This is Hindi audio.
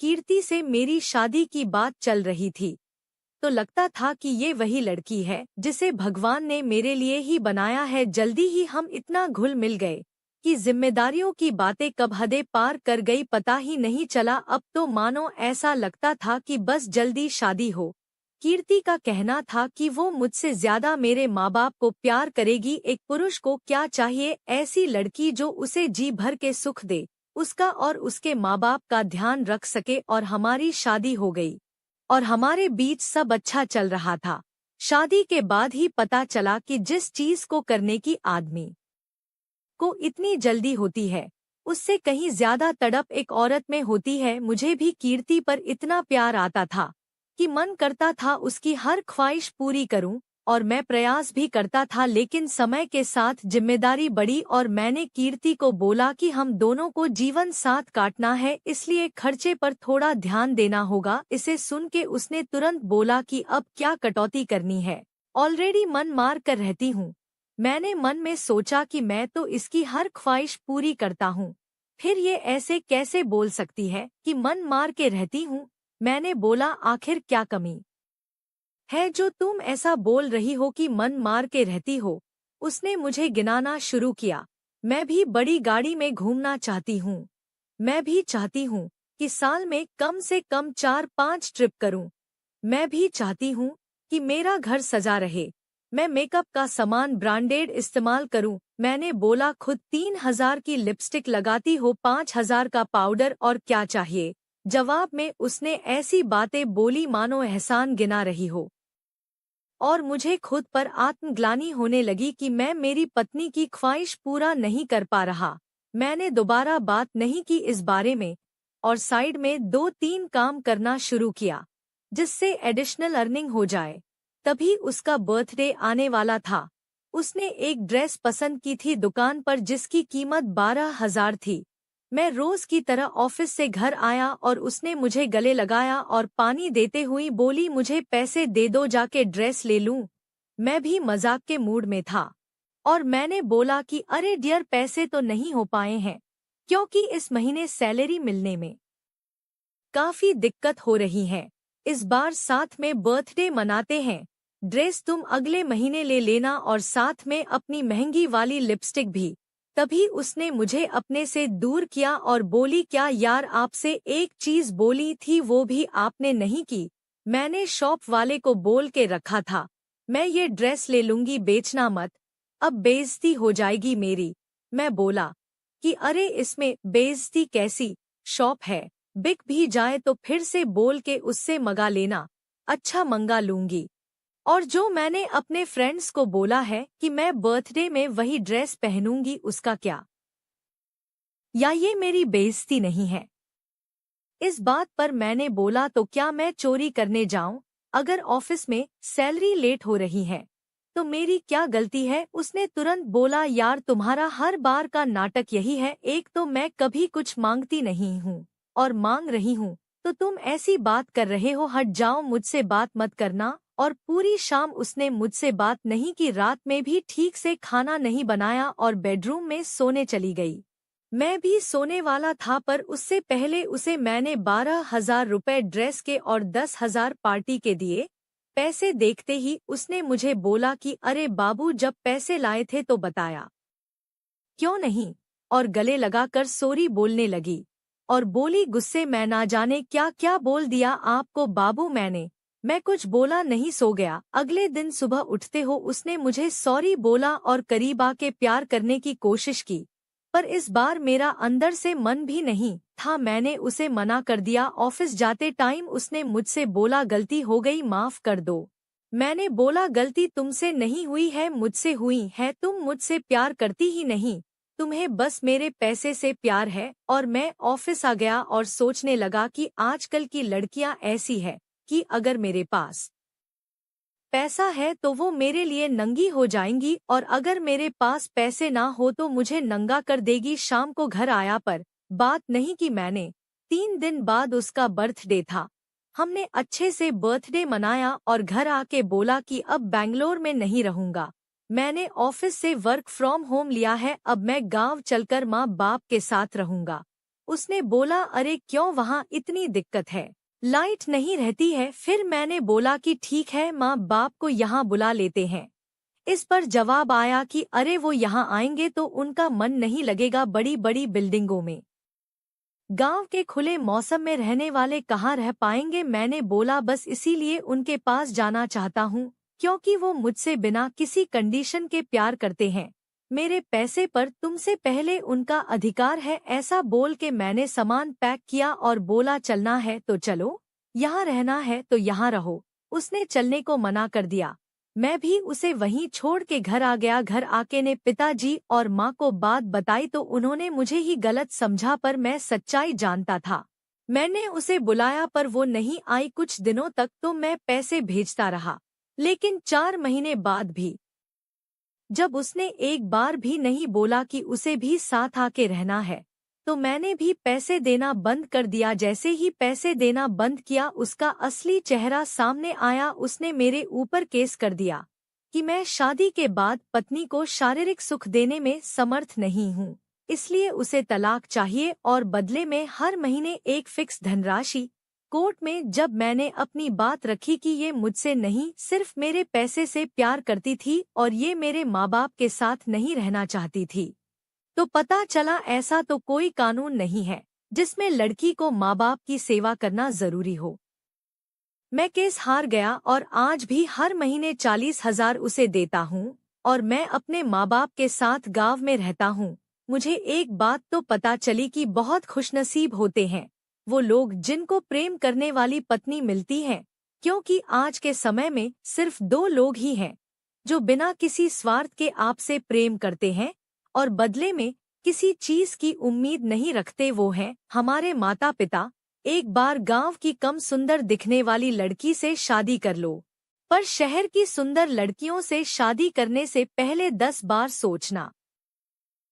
कीर्ति से मेरी शादी की बात चल रही थी, तो लगता था कि ये वही लड़की है जिसे भगवान ने मेरे लिए ही बनाया है। जल्दी ही हम इतना घुल मिल गए कि जिम्मेदारियों की बातें कब हदें पार कर गई पता ही नहीं चला। अब तो मानो ऐसा लगता था कि बस जल्दी शादी हो। कीर्ति का कहना था कि वो मुझसे ज्यादा मेरे माँ बाप को प्यार करेगी। एक पुरुष को क्या चाहिए, ऐसी लड़की जो उसे जी भर के सुख दे, उसका और उसके माँ बाप का ध्यान रख सके। और हमारी शादी हो गई और हमारे बीच सब अच्छा चल रहा था। शादी के बाद ही पता चला कि जिस चीज को करने की आदमी को इतनी जल्दी होती है, उससे कहीं ज्यादा तड़प एक औरत में होती है। मुझे भी कीर्ति पर इतना प्यार आता था कि मन करता था उसकी हर ख्वाहिश पूरी करूं, और मैं प्रयास भी करता था। लेकिन समय के साथ जिम्मेदारी बढ़ी और मैंने कीर्ति को बोला कि हम दोनों को जीवन साथ काटना है, इसलिए खर्चे पर थोड़ा ध्यान देना होगा। इसे सुन के उसने तुरंत बोला कि अब क्या कटौती करनी है, ऑलरेडी मन मार कर रहती हूँ। मैंने मन में सोचा कि मैं तो इसकी हर ख्वाहिश पूरी करता हूँ, फिर ये ऐसे कैसे बोल सकती है कि मन मार के रहती हूँ। मैंने बोला, आखिर क्या कमी है जो तुम ऐसा बोल रही हो कि मन मार के रहती हो। उसने मुझे गिनाना शुरू किया। मैं भी बड़ी गाड़ी में घूमना चाहती हूँ। मैं भी चाहती हूँ कि साल में कम से कम 4-5 ट्रिप करूँ। मैं भी चाहती हूँ कि मेरा घर सजा रहे। मैं मेकअप का सामान ब्रांडेड इस्तेमाल करूँ। मैंने बोला, खुद 3,000 की लिपस्टिक लगाती हो, 5,000 का पाउडर, और क्या चाहिए। जवाब में उसने ऐसी बातें बोली मानो एहसान गिना रही हो। और मुझे खुद पर आत्मग्लानि होने लगी कि मैं मेरी पत्नी की ख्वाहिश पूरा नहीं कर पा रहा। मैंने दोबारा बात नहीं की इस बारे में और साइड में 2-3 काम करना शुरू किया जिससे एडिशनल अर्निंग हो जाए। तभी उसका बर्थडे आने वाला था। उसने एक ड्रेस पसंद की थी दुकान पर जिसकी कीमत 12,000 थी। मैं रोज की तरह ऑफिस से घर आया और उसने मुझे गले लगाया और पानी देते हुई बोली, मुझे पैसे दे दो, जाके ड्रेस ले लूं। मैं भी मजाक के मूड में था और मैंने बोला कि अरे डियर, पैसे तो नहीं हो पाए हैं क्योंकि इस महीने सैलरी मिलने में काफी दिक्कत हो रही है। इस बार साथ में बर्थडे मनाते हैं। ड्रेस तुम अगले महीने ले लेना और साथ में अपनी महंगी वाली लिपस्टिक भी। तभी उसने मुझे अपने से दूर किया और बोली, क्या यार, आपसे एक चीज बोली थी वो भी आपने नहीं की। मैंने शॉप वाले को बोल के रखा था मैं ये ड्रेस ले लूंगी, बेचना मत, अब बेइज्जती हो जाएगी मेरी। मैं बोला कि अरे इसमें बेइज्जती कैसी, शॉप है, बिक भी जाए तो फिर से बोल के उससे मंगा लेना। अच्छा, मंगा लूंगी। और जो मैंने अपने फ्रेंड्स को बोला है कि मैं बर्थडे में वही ड्रेस पहनूंगी, उसका क्या, या ये मेरी बेइज्जती नहीं है। इस बात पर मैंने बोला, तो क्या मैं चोरी करने जाऊं? अगर ऑफिस में सैलरी लेट हो रही है तो मेरी क्या गलती है? उसने तुरंत बोला, यार तुम्हारा हर बार का नाटक यही है। एक तो मैं कभी कुछ मांगती नहीं हूँ और मांग रही हूँ तो तुम ऐसी बात कर रहे हो। हट जाओ, मुझसे बात मत करना। और पूरी शाम उसने मुझसे बात नहीं की। रात में भी ठीक से खाना नहीं बनाया और बेडरूम में सोने चली गई। मैं भी सोने वाला था पर उससे पहले उसे मैंने 12,000 रुपए ड्रेस के और 10,000 पार्टी के दिए। पैसे देखते ही उसने मुझे बोला कि अरे बाबू, जब पैसे लाए थे तो बताया क्यों नहीं, और गले लगाकर सॉरी बोलने लगी और बोली गुस्से, मैं ना जाने क्या क्या बोल दिया आपको बाबू। मैं कुछ बोला नहीं, सो गया। अगले दिन सुबह उठते हो उसने मुझे सॉरी बोला और करीब आके प्यार करने की कोशिश की, पर इस बार मेरा अंदर से मन भी नहीं था। मैंने उसे मना कर दिया। ऑफिस जाते टाइम उसने मुझसे बोला, गलती हो गई, माफ कर दो। मैंने बोला, गलती तुमसे नहीं हुई है, मुझसे हुई है। तुम मुझसे प्यार करती ही नहीं, तुम्हें बस मेरे पैसे से प्यार है। और मैं ऑफिस आ गया और सोचने लगा कि आजकल की लड़कियां ऐसी है कि अगर मेरे पास पैसा है तो वो मेरे लिए नंगी हो जाएंगी, और अगर मेरे पास पैसे ना हो तो मुझे नंगा कर देगी। शाम को घर आया पर बात नहीं की मैंने। 3 दिन बाद उसका बर्थडे था। हमने अच्छे से बर्थडे मनाया और घर आके बोला कि अब बैंगलोर में नहीं रहूंगा, मैंने ऑफिस से वर्क फ्रॉम होम लिया है, अब मैं गांव चलकर माँ बाप के साथ रहूंगा। उसने बोला, अरे क्यों, वहाँ इतनी दिक्कत है, लाइट नहीं रहती है। फिर मैंने बोला कि ठीक है, माँ बाप को यहाँ बुला लेते हैं। इस पर जवाब आया कि अरे वो यहाँ आएंगे तो उनका मन नहीं लगेगा बड़ी बड़ी बिल्डिंगों में, गांव के खुले मौसम में रहने वाले कहाँ रह पाएंगे। मैंने बोला बस इसीलिए उनके पास जाना चाहता हूँ, क्योंकि वो मुझसे बिना किसी कंडीशन के प्यार करते हैं। मेरे पैसे पर तुमसे पहले उनका अधिकार है। ऐसा बोल के मैंने सामान पैक किया और बोला चलना है तो चलो, यहाँ रहना है तो यहाँ रहो। उसने चलने को मना कर दिया। मैं भी उसे वहीं छोड़ के घर आ गया। घर आके ने पिताजी और माँ को बात बताई तो उन्होंने मुझे ही गलत समझा, पर मैं सच्चाई जानता था। मैंने उसे बुलाया पर वो नहीं आई। कुछ दिनों तक तो मैं पैसे भेजता रहा, लेकिन 4 महीने बाद भी जब उसने एक बार भी नहीं बोला कि उसे भी साथ आके रहना है, तो मैंने भी पैसे देना बंद कर दिया। जैसे ही पैसे देना बंद किया, उसका असली चेहरा सामने आया। उसने मेरे ऊपर केस कर दिया कि मैं शादी के बाद पत्नी को शारीरिक सुख देने में समर्थ नहीं हूँ, इसलिए उसे तलाक चाहिए और बदले में हर महीने एक फिक्स धनराशि। कोर्ट में जब मैंने अपनी बात रखी कि ये मुझसे नहीं, सिर्फ मेरे पैसे से प्यार करती थी और ये मेरे माँ बाप के साथ नहीं रहना चाहती थी, तो पता चला ऐसा तो कोई कानून नहीं है जिसमें लड़की को माँ बाप की सेवा करना जरूरी हो। मैं केस हार गया और आज भी हर महीने 40,000 उसे देता हूँ और मैं अपने माँ बाप के साथ गांव में रहता हूँ। मुझे एक बात तो पता चली कि बहुत खुशनसीब होते हैं वो लोग जिनको प्रेम करने वाली पत्नी मिलती है, क्योंकि आज के समय में सिर्फ 2 लोग ही हैं जो बिना किसी स्वार्थ के आपसे प्रेम करते हैं और बदले में किसी चीज की उम्मीद नहीं रखते। वो हैं हमारे माता पिता। एक बार गांव की कम सुंदर दिखने वाली लड़की से शादी कर लो, पर शहर की सुंदर लड़कियों से शादी करने से पहले 10 बार सोचना।